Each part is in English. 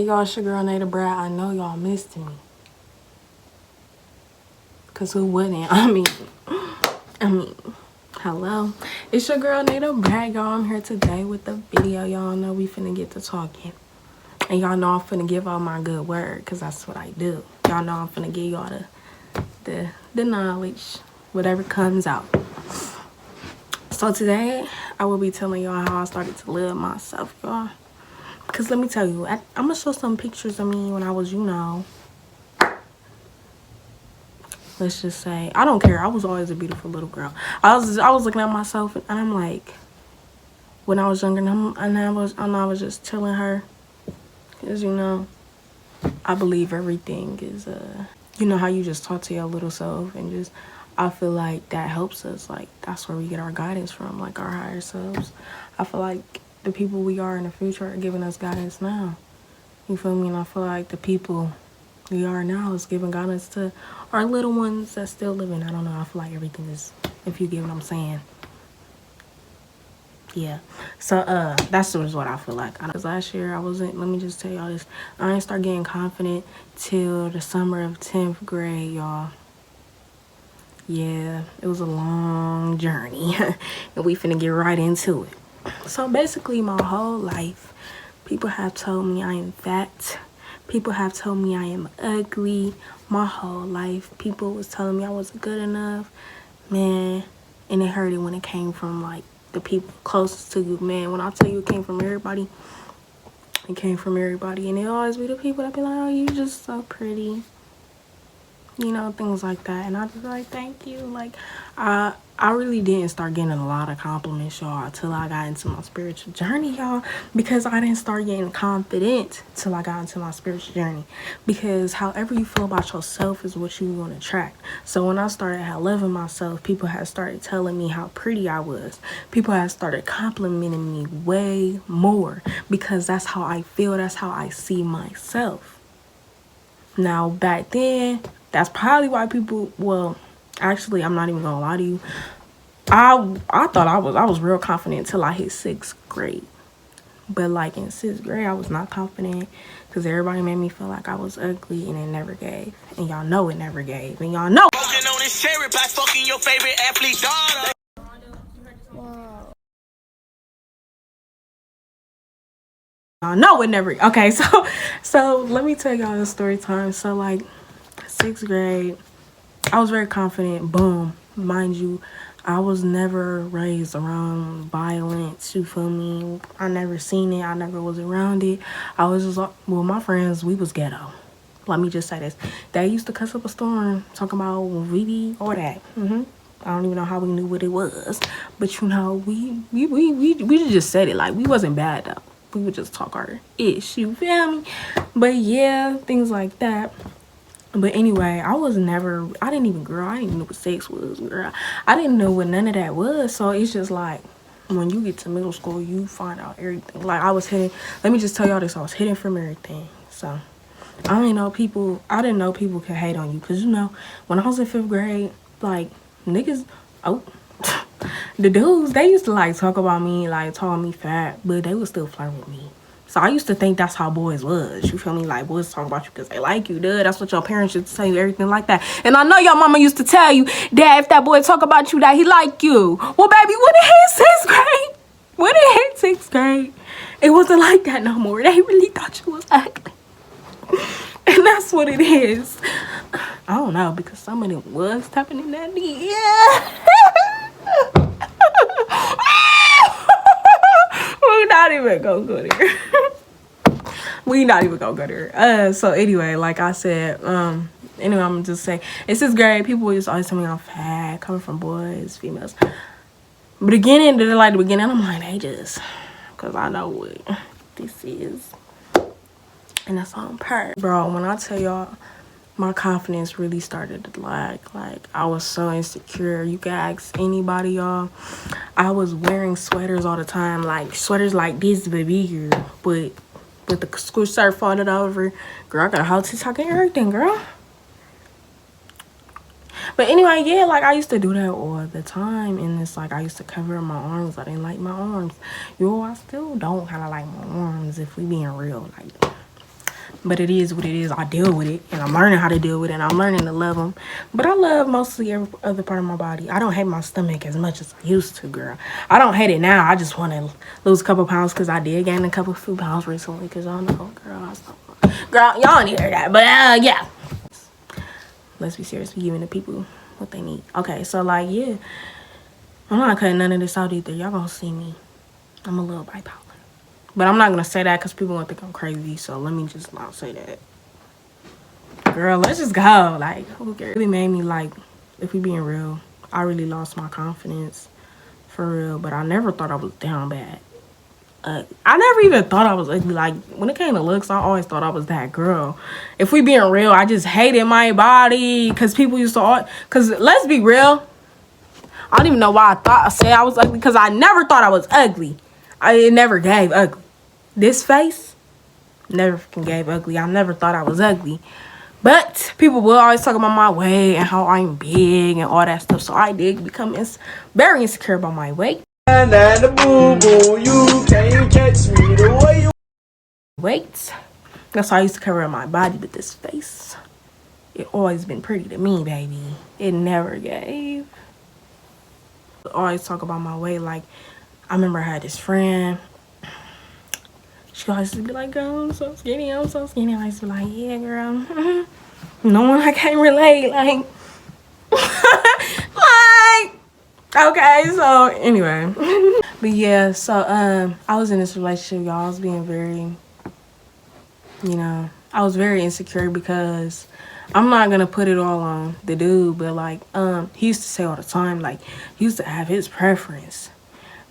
y'all, it's your girl Nada Brad. I know y'all missed me. Cause who wouldn't? I mean, hello. It's your girl Nada Brad, y'all. I'm here today with the video. Y'all know we finna get to talking. And y'all know I'm finna give all my good word, cause that's what I do. Y'all know I'm finna give y'all the knowledge, whatever comes out. So today, I will be telling y'all how I started to live myself, y'all. Because let me tell you, I'm going to show some pictures of me when I was, let's just say, I don't care. I was always a beautiful little girl. I was looking at myself and I'm like, when I was younger, and I was just telling her, because, I believe everything is, how you just talk to your little self and just, I feel like that helps us. Like, that's where we get our guidance from, like our higher selves. I feel like the people we are in the future are giving us guidance now. You feel me? And I feel like the people we are now is giving guidance to our little ones that's still living. I don't know. I feel like everything is, if you get what I'm saying. Yeah. So, that's what I feel like. Because last year I wasn't, let me just tell y'all this. I didn't start getting confident till the summer of 10th grade, y'all. Yeah, it was a long journey. And we finna get right into it. So basically my whole life, people have told me I am fat. People have told me I am ugly. My whole life, people was telling me I wasn't good enough. Man, and it hurt it when it came from, like, the people closest to you. Man, when I tell you it came from everybody, it came from everybody. And it always be the people that be like, oh, you just so pretty. Things like that. And I just like, thank you. Like, I really didn't start getting a lot of compliments, y'all, until I got into my spiritual journey, y'all. Because I didn't start getting confident till I got into my spiritual journey. Because however you feel about yourself is what you're going to attract. So when I started loving myself, people had started telling me how pretty I was. People had started complimenting me way more. Because that's how I feel. That's how I see myself. Now, back then, that's probably why people, well, actually, I'm not even gonna lie to you. I thought I was real confident until I hit 6th grade. But like in 6th grade, I was not confident because everybody made me feel like I was ugly, and it never gave. And y'all know it never gave. And y'all know. On this cherry by fucking your favorite athlete daughter. Y'all know it never. Okay, so let me tell y'all the story time. So like 6th grade, I was very confident. Boom. Mind you, I was never raised around violence. You feel me? I never seen it. I never was around it. I was just like, well, my friends, we was ghetto. Let me just say this. They used to cuss up a storm, talking about VD or that. I don't even know how we knew what it was. But we just said it. Like, we wasn't bad though. We would just talk our ish. You feel me? But yeah, things like that. But anyway, I didn't even, girl, I didn't even know what sex was, girl. I didn't know what none of that was. So it's just like, when you get to middle school, you find out everything. Like, I was hidden, let me just tell y'all this, I was hidden from everything. So, I didn't know people could hate on you. Because, when I was in 5th grade, like, niggas, the dudes, they used to, like, talk about me, like, call me fat, but they would still flirt with me. So I used to think that's how boys was. You feel me? Like, boys talk about you because they like you, duh. That's what your parents should tell you, everything like that. And I know your mama used to tell you, Dad, if that boy talk about you, that he like you. Well, baby, when it hit 6th grade, when it hit 6th grade, it wasn't like that no more. They really thought you was ugly. And that's what it is. I don't know, because some of them was tapping in that knee. Yeah. We're not even gonna go there. We not even gonna go there. So anyway, like I said, anyway, I'm just saying, it's 6th grade. People just always tell me I'm fat, coming from boys, females. But again, they're like the beginning, I'm like, they just, because I know what this is. And that's on purpose. Bro, when I tell y'all, my confidence really started to lag. Like, I was so insecure. You can ask anybody, y'all. I was wearing sweaters all the time, like sweaters like this, but bigger, but with the school shirt folded over. Girl, I got a whole TikTok and everything, girl. But anyway, yeah, like, I used to do that all the time. And it's like, I used to cover my arms. I didn't like my arms. I still don't kind of like my arms, if we being real. Like, But it is what it is. I deal with it, and I'm learning how to deal with it, and I'm learning to love them. But I love mostly every other part of my body. I don't hate my stomach as much as I used to, girl. I don't hate it now. I just want to lose a couple pounds because I did gain a couple few pounds recently. Because y'all know, girl, y'all need to hear that. But yeah, let's be serious. We giving the people what they need. Okay, so like, yeah, I'm not cutting none of this out either. Y'all gonna see me. I'm a little bipolar. But I'm not going to say that because people going to think I'm crazy. So let me just not say that. Girl, let's just go. Like, who cares? It really made me, like, if we being real, I really lost my confidence. For real. But I never thought I was down bad. I never even thought I was ugly. Like, when it came to looks, I always thought I was that girl. If we being real, I just hated my body. Because people used to... Because let's be real. I don't even know why I said I was ugly. Because I never thought I was ugly. It never gave ugly. This face never freaking gave ugly. I never thought I was ugly. But people will always talk about my weight and how I'm big and all that stuff. So I did become very insecure about my weight. And the boo boo, you can't catch me the way you weight. That's why I used to cover up my body. But this face, it always been pretty to me, baby. It never gave. I always talk about my weight. Like, I remember I had this friend. She always be like, girl, I'm so skinny, I'm so skinny. I used to be like, yeah, girl. No one, I can't relate. Like, okay, so anyway. But yeah, so I was in this relationship, y'all. I was being very, I was very insecure because I'm not gonna put it all on the dude, but like, he used to say all the time, like, he used to have his preference.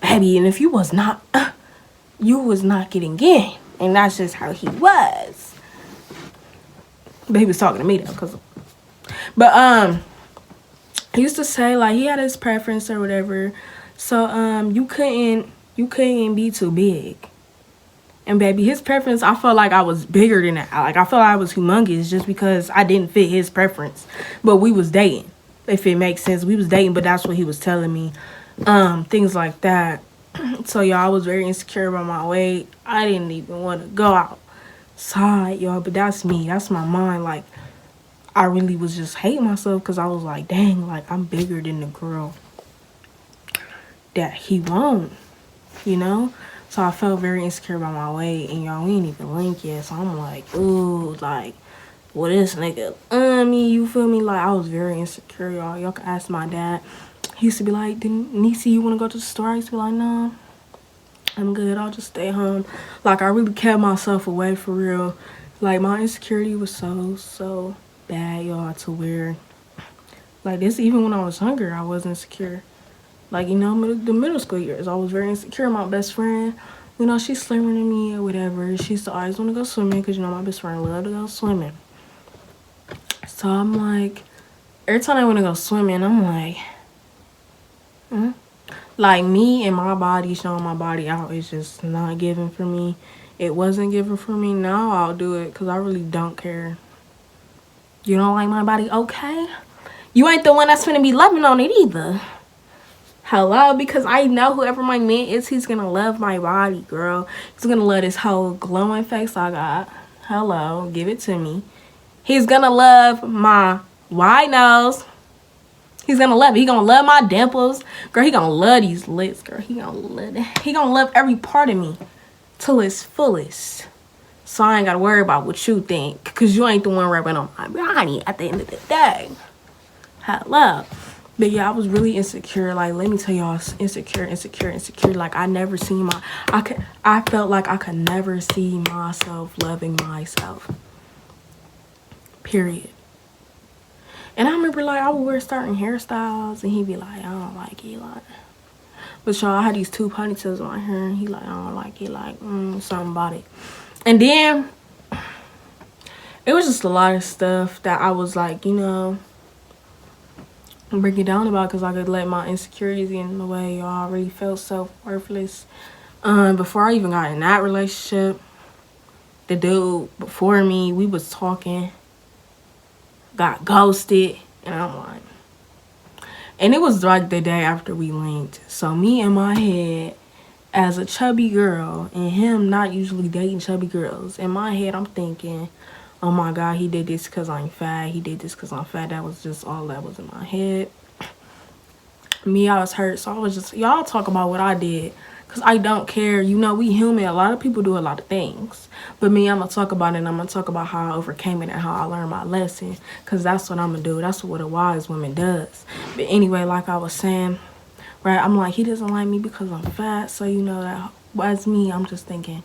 Baby, and if you was not you was not getting in, and that's just how he was. But he was talking to me though, but he used to say like he had his preference or whatever, so you couldn't be too big. And baby, his preference, I felt like I was bigger than that. Like I felt like I was humongous just because I didn't fit his preference. But we was dating, if it makes sense. We was dating, but that's what he was telling me, things like that. So y'all, I was very insecure about my weight. I didn't even want to go outside, y'all. But that's me. That's my mind. Like, I really was just hating myself because I was like, dang, like, I'm bigger than the girl that he won't, So I felt very insecure about my weight. And y'all, we ain't even linked yet. So I'm like, ooh, like, well, this nigga, me, you feel me? Like, I was very insecure, y'all. Y'all can ask my dad. He used to be like, Niecy, you want to go to the store? I used to be like, no, I'm good. I'll just stay home. Like, I really kept myself away for real. Like, my insecurity was so bad, y'all, to where, like, this, even when I was younger, I was insecure. Like, the middle school years, I was very insecure. My best friend, she's slimmer than me or whatever. She used to always want to go swimming because, my best friend loved to go swimming. So I'm like, every time I want to go swimming, I'm like, like me and my body, showing my body out is just not given for me. It wasn't given for me. Now I'll do it because I really don't care. You don't like my body? Okay. You ain't the one that's gonna be loving on it either. Hello? Because I know whoever my man is, he's gonna love my body, girl. He's gonna love this whole glowing face I got. Hello. Give it to me. He's gonna love my wide nose. He's gonna love it. He gonna love my dimples. Girl, he gonna love these lips, girl. He gonna love every part of me till its fullest. So I ain't gotta worry about what you think, because you ain't the one rubbing on my body at the end of the day. Hello. But yeah, I was really insecure. Like, let me tell y'all, insecure. Like, I felt like I could never see myself loving myself. Period. And I remember, like, I would wear certain hairstyles, and he'd be like, I don't like it, like. But y'all, I had these 2 ponytails on my hair, and he like, I don't like it, like, something about it. And then, it was just a lot of stuff that I was like, break it down about, because I could let my insecurities get in the way, y'all. I really felt self-worthless. Before I even got in that relationship, the dude before me, we was talking, got ghosted, and I'm like, and it was like the day after we linked. So me in my head, as a chubby girl and him not usually dating chubby girls. In my head, I'm thinking, oh my God, he did this because I'm fat. He did this because I'm fat. That was just all that was in my head. Me, I was hurt. So I was just, y'all talk about what I did. Because I don't care. You know, we human. A lot of people do a lot of things. But me, I'm going to talk about it. And I'm going to talk about how I overcame it and how I learned my lesson. Because that's what I'm going to do. That's what a wise woman does. But anyway, like I was saying, right, I'm like, he doesn't like me because I'm fat. So, you know, that as me, I'm just thinking,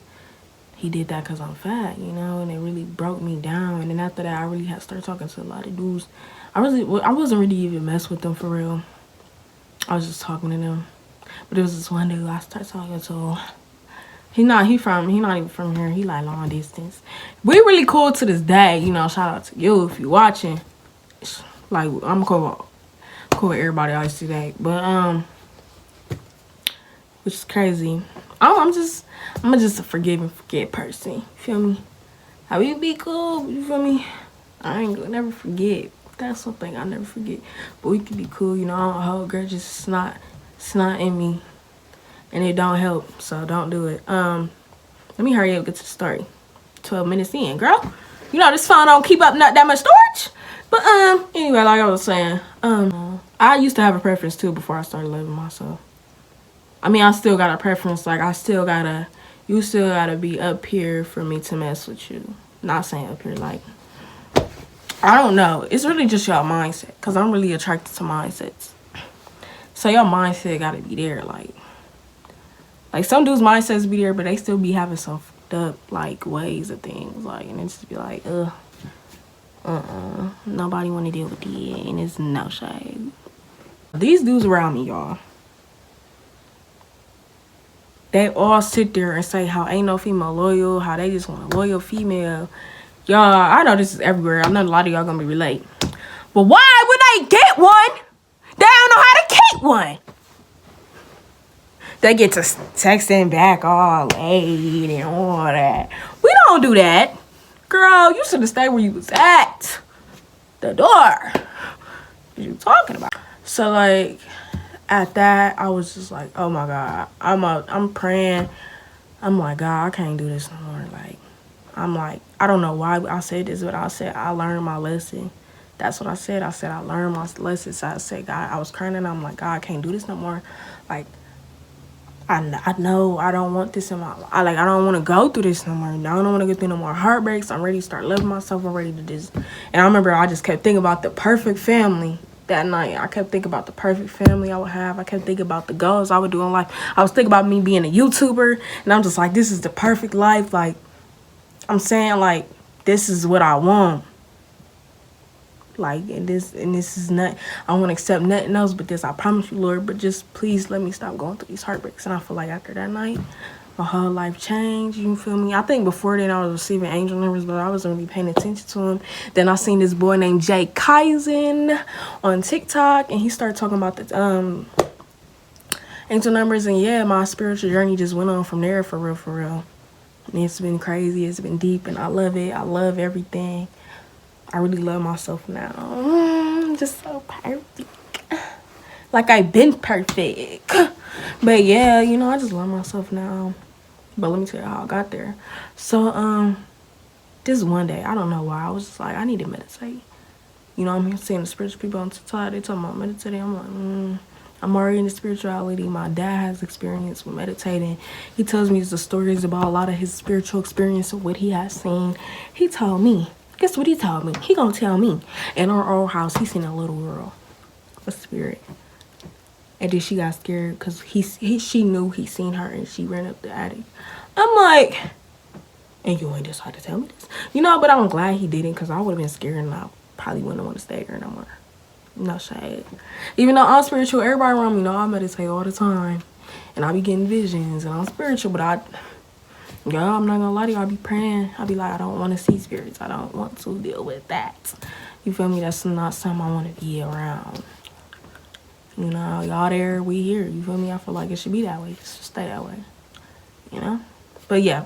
he did that because I'm fat, you know, and it really broke me down. And then after that, I really had started talking to a lot of dudes. I wasn't really even mess with them for real. I was just talking to them. But it was this one dude I started talking to. He not even from here. He like long distance. We really cool to this day, you know. Shout out to you if you watching. Like, I'm cool with everybody else today. But which is crazy. I'm just a forgive and forget person. You feel me? How we be cool, you feel me? I ain't gonna never forget. That's something I never forget. But we can be cool, you know. I don't hold grudges. It's not in me. And it don't help, so don't do it. Let me hurry up, get to the story. 12 minutes in, girl. You know this phone don't keep up not that much storage. But anyway, like I was saying, I used to have a preference too before I started loving myself. I mean, I still got a preference. Like, you still gotta be up here for me to mess with you. Not saying up here, like, I don't know. It's really just your mindset, because I'm really attracted to mindsets. So your mindset gotta be there, like some dudes' mindsets be there, but they still be having some fucked up, like, ways of things, like, and it just be like, nobody want to deal with it, and it's no shade. These dudes around me, y'all, they all sit there and say how ain't no female loyal, how they just want a loyal female. Y'all, I know this is everywhere. I know a lot of y'all gonna be relate. But why would they get one? They don't know how to keep one. They get to texting back all late and all that. We don't do that. Girl, you should have stayed where you was at. The door. What you talking about? So, like, at that, I was just like, oh my God. I'm praying. I'm like, God, I can't do this no more. Like, I'm like, I don't know why I said this, but I said I learned my lesson. That's what I said. I said I learned my lesson. So I said, God, I was crying and I'm like, God, I can't do this no more. Like, I know I don't want this in my life. I don't want to go through this no more. I don't want to go through no more heartbreaks. I'm ready to start loving myself. I'm ready to just. And I remember I just kept thinking about the perfect family that night. I kept thinking about the perfect family I would have. I kept thinking about the goals I would do in life. I was thinking about me being a YouTuber. And I'm just like, this is the perfect life. Like, I'm saying, like, this is what I want. Like, and this is not, I want to accept nothing else but this. I promise you, Lord, but just please let me stop going through these heartbreaks. And I feel like after that night, my whole life changed. You feel me? I think before then I was receiving angel numbers, but I wasn't really paying attention to him. Then I seen this boy named Jay Kaizen on TikTok, and he started talking about the angel numbers. And yeah, my spiritual journey just went on from there, for real. And it's been crazy. It's been deep, and I love it. I love everything. I really love myself now. I'm just so perfect. Like, I've been perfect. But yeah, you know, I just love myself now. But let me tell you how I got there. So, this one day, I don't know why, I was just like, I need to meditate. You know, I'm seeing the spiritual people on TikTok. They talking about meditating. I'm like, I'm already into spirituality. My dad has experience with meditating. He tells me the stories about a lot of his spiritual experience of what he has seen. He told me. Guess what he told me? He gonna tell me. In our old house, he seen a little girl, a spirit. And then she got scared because she knew he seen her and she ran up the attic. I'm like, and you ain't decided to tell me this. You know, but I'm glad he didn't, because I would have been scared and I probably wouldn't want to stay here no more. No shade. Even though I'm spiritual, everybody around me know I meditate all the time. And I be getting visions and I'm spiritual, but girl, I'm not gonna lie to you, I be praying. I be like, I don't want to see spirits. I don't want to deal with that. You feel me? That's not something I want to be around. You know, y'all there, we here. You feel me? I feel like it should be that way. It should stay that way. You know? But yeah.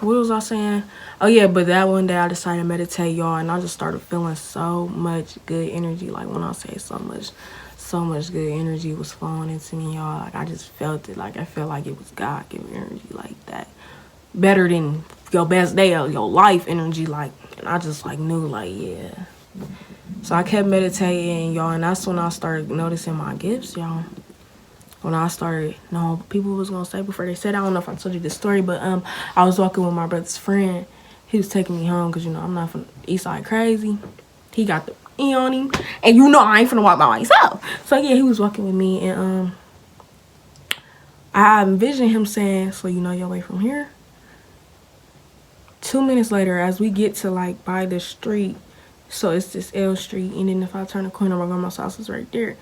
What was I saying? Oh yeah, but that one day I decided to meditate, y'all, and I just started feeling so much good energy. Like, when I say so so much good energy was flowing into me, y'all. Like I just felt it. Like I felt like it was God giving energy like that. Better than your best day of your life energy, like, and I just like knew like, yeah. So I kept meditating, y'all, and that's when I started noticing my gifts, y'all. When I started, no, people was gonna say before they said, I don't know if I told you this story, but I was walking with my brother's friend. He was taking me home because, you know, I'm not from East Side crazy. He got the E on him, and you know I ain't finna walk by myself. So yeah, he was walking with me, and I envisioned him saying, so you know your way from here? 2 minutes later, as we get to like by the street, so it's this L Street, and then if I turn the corner, my grandma's house is right there.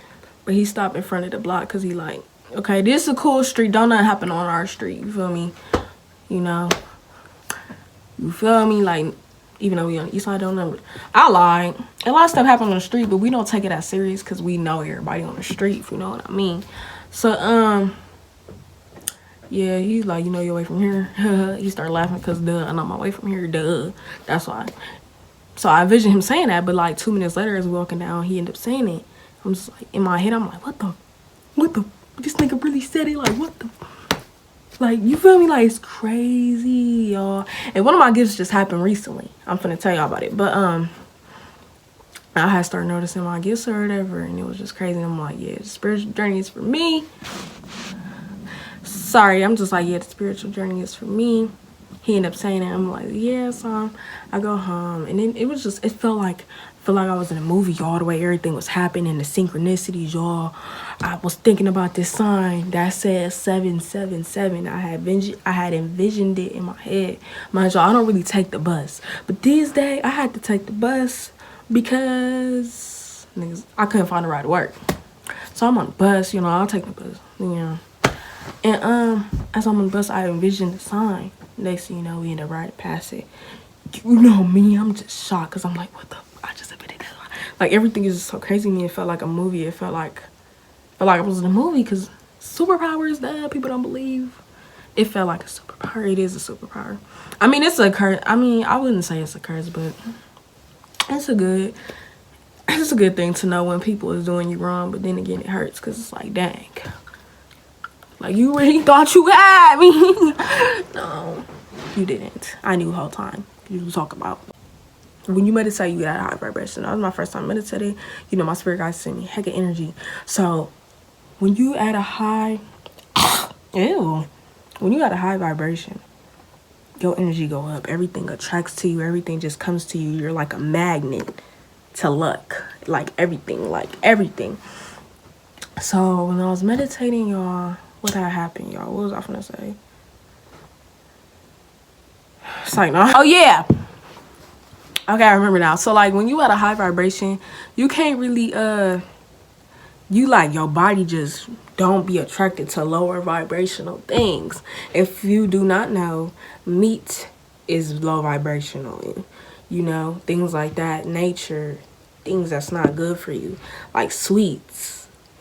But he stopped in front of the block because he like, okay, this is a cool street. Don't nothing happen on our street. You feel me? You know? You feel me? Like, even though we on the east side, don't know. I lied. A lot of stuff happened on the street, but we don't take it as serious because we know everybody on the street, if you know what I mean. So, yeah, he's like, you know your way from here. He started laughing because, duh, I know my way from here, duh. That's why. So I envisioned him saying that, but like 2 minutes later, as we're walking down, he ended up saying it. I'm just like, in my head, I'm like, what the, this nigga really said it, like, what the, like, you feel me, like, it's crazy, y'all. And one of my gifts just happened recently. I'm finna tell y'all about it, but, I had started noticing my gifts or whatever, and it was just crazy. I'm like, yeah, the spiritual journey is for me. Sorry, I'm just like, yeah, the spiritual journey is for me. He ended up saying it. I'm like, yeah, so I go home, and then it was just, it felt like I was in a movie all the way. Everything was happening, the synchronicities, y'all. I was thinking about this sign that said 777. I had envisioned it in my head. Mind y'all, I don't really take the bus, but these days I had to take the bus because niggas, I couldn't find a ride to work. So I'm on the bus, you know, I'll take the bus, you know. And as I'm on the bus, I envisioned the sign. Next thing you know, we end up riding past it. You know me, I'm just shocked because I'm like, what the? I just admitted that. Like everything is just so crazy to me. It felt like a movie. It felt like I was in a movie because superpowers that people don't believe. It felt like a superpower. It is a superpower. I mean, it's a curse. I mean, I wouldn't say it's a curse, but it's a good thing to know when people is doing you wrong. But then again, it hurts because it's like, dang. Like, you really thought you had me. No, you didn't. I knew the whole time. You talk about. When you meditate, you got a high vibration. That was my first time meditating. You know, my spirit guides send me heck of energy. So, when you at a high... Ew. When you at a high vibration, your energy go up. Everything attracts to you. Everything just comes to you. You're like a magnet to luck. Like, everything. So, when I was meditating, y'all... What had happened, y'all? What was I finna say? It's like, no. Oh, yeah. Okay, I remember now. So, like, when you at a high vibration, you can't really, you, like, your body just don't be attracted to lower vibrational things. If you do not know, meat is low vibrational. You know, things like that. Nature, things that's not good for you. Like sweets.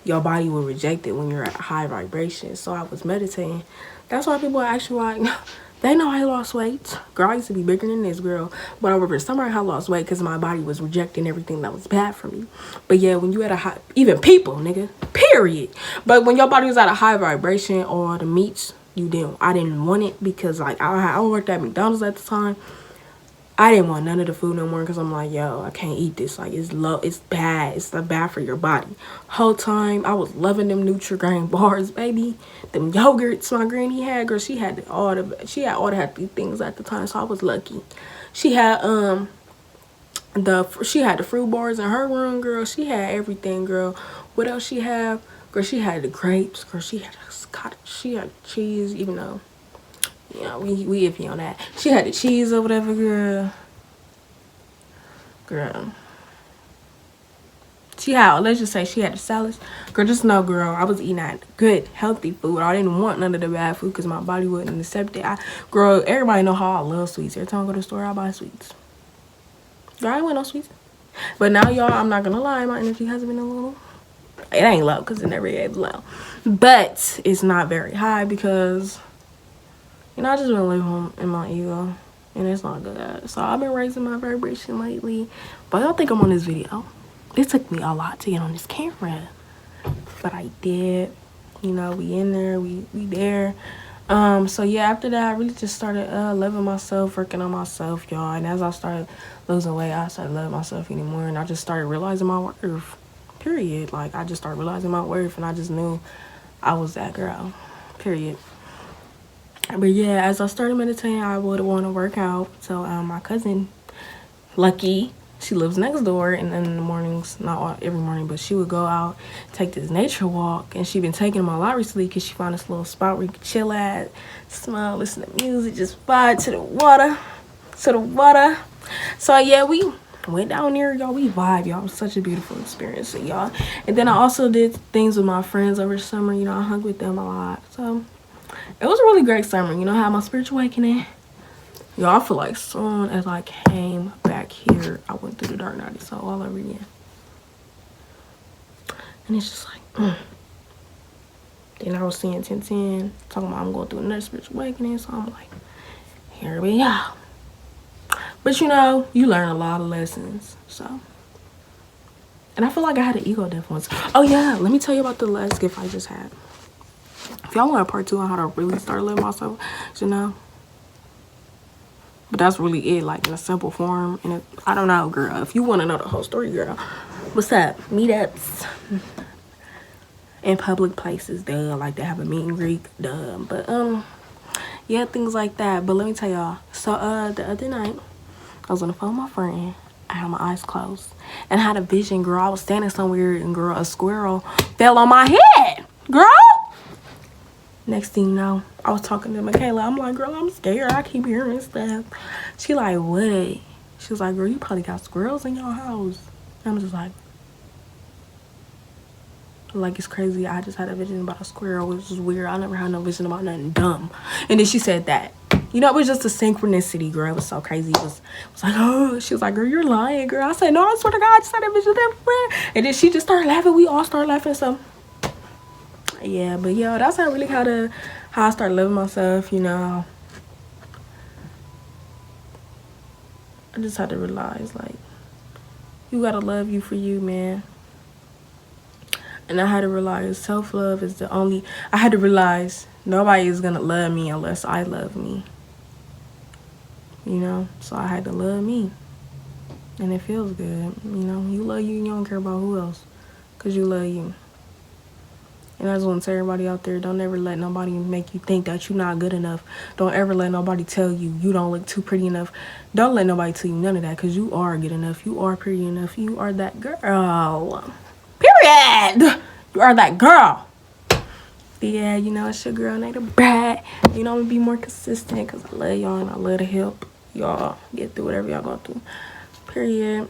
Your body will reject it when you're at a high vibration. So I was meditating. That's why people are actually like, they know I lost weight. Girl, I used to be bigger than this, girl. But over the summer, I lost weight because my body was rejecting everything that was bad for me. But yeah, when you at a high, even people, nigga, period. But when your body was at a high vibration or the meats, I didn't want it because like I worked at McDonald's at the time. I didn't want none of the food no more because I'm like, yo, I can't eat this. Like, it's low, it's bad. It's not bad for your body. Whole time, I was loving them Nutri-Grain bars, baby. Them yogurts my granny had, girl, she had all the healthy things at the time, so I was lucky. She had the fruit bars in her room, girl. She had everything, girl. What else she had? Girl, she had the grapes. Girl, she had cheese, even though. Yeah, we iffy on that. She had the cheese or whatever, girl. She had, let's just say she had the salads. Girl, just know, girl, I was eating that good, healthy food. I didn't want none of the bad food because my body wouldn't accept it. Girl, everybody know how I love sweets. Every time I go to the store, I buy sweets. Girl, I ain't want no sweets. But now, y'all, I'm not going to lie. My energy has been a little... It ain't low because it never is low. But it's not very high because... You know, I just been living in my ego, and it's not good. So I've been raising my vibration lately. But y'all think I'm on this video. It took me a lot to get on this camera. but I did. You know, we in there, we there. So yeah, after that, I really just started loving myself, working on myself, y'all. And as I started losing weight, I started loving myself anymore, and I just started realizing my worth. Period. Like I just started realizing my worth, and I just knew I was that girl. Period. But yeah, as I started meditating, I would want to work out. So my cousin, Lucky, she lives next door, and then in the mornings, not every morning, but she would go out, take this nature walk, and she been taking them a lot recently because she found this little spot where you could chill at, smile, listen to music, just vibe to the water, So yeah, we went down there, y'all. We vibe, y'all. It was such a beautiful experience, y'all. And then I also did things with my friends over summer. You know, I hung with them a lot, so it was a really great summer. You know, I had my spiritual awakening. Y'all, I feel like soon as I came back here, I went through the dark night so all over again. And it's just like, Then I was seeing 1010, talking about I'm going through another spiritual awakening. So I'm like, here we go. But you know, you learn a lot of lessons. So, and I feel like I had an ego death once. Oh yeah, let me tell you about the last gift I just had. If y'all want a part 2 on how to really start living myself, you know. But that's really it, like in a simple form. And I don't know, girl. If you want to know the whole story, girl, what's up? Meetups in public places, duh. Like they have a meet and greet, duh. But yeah, things like that. But let me tell y'all. So the other night, I was on the phone with my friend. I had my eyes closed, and I had a vision, girl. I was standing somewhere, and girl, a squirrel fell on my head, girl. Next thing you know, I was talking to Michaela. I'm like, girl, I'm scared. I keep hearing stuff. She like, what? She was like, girl, you probably got squirrels in your house. I'm just like it's crazy. I just had a vision about a squirrel, which is weird. I never had no vision about nothing dumb. And then she said that. You know, it was just a synchronicity, girl. It was so crazy. It was like, oh, she was like, girl, you're lying, girl. I said, no, I swear to God, I just had a vision everywhere. And then she just started laughing. We all started laughing. So yeah, but yo, that's how I started loving myself, you know. I just had to realize, like, you gotta love you for you, man. And I had to realize self-love is I had to realize nobody is gonna love me unless I love me. You know, so I had to love me. And it feels good, you know. You love you and you don't care about who else, because you love you. And I just want to tell everybody out there, don't ever let nobody make you think that you're not good enough. Don't ever let nobody tell you you don't look too pretty enough. Don't let nobody tell you none of that, because you are good enough. You are pretty enough. You are that girl. Period. You are that girl. But yeah, you know, it's your girl, Nada Brat. You know, I'm going to be more consistent because I love y'all and I love to help y'all get through whatever y'all going through. Period.